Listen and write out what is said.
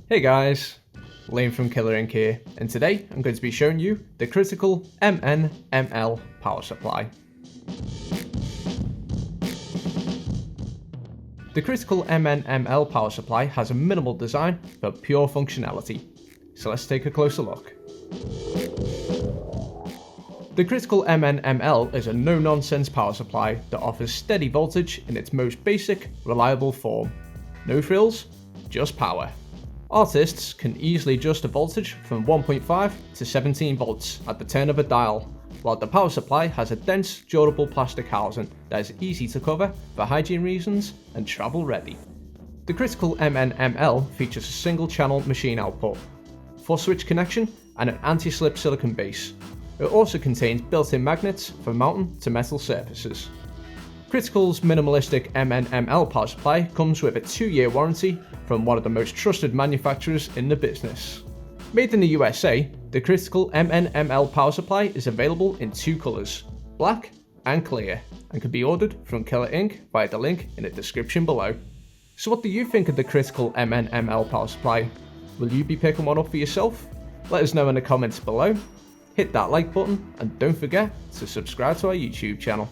Hey guys, Raim from Killer Inc here, and today I'm going to be showing you the Critical MNML power supply. The Critical MNML power supply has a minimal design but pure functionality, so let's take a closer look. The Critical MNML is a no-nonsense power supply that offers steady voltage in its most basic, reliable form. No frills, just power. Artists can easily adjust the voltage from 1.5 to 17 volts at the turn of a dial, while the power supply has a dense, durable plastic housing that is easy to cover for hygiene reasons and travel ready. The Critical MNML features a single channel machine output, 4-switch connection and an anti-slip silicone base. It also contains built-in magnets for mounting to metal surfaces. Critical's minimalistic MNML power supply comes with a 2-year warranty from one of the most trusted manufacturers in the business. Made in the USA, the Critical MNML power supply is available in 2 colours, black and clear, and can be ordered from Killer Inc via the link in the description below. So what do you think of the Critical MNML power supply? Will you be picking one up for yourself? Let us know in the comments below. Hit that like button and don't forget to subscribe to our YouTube channel.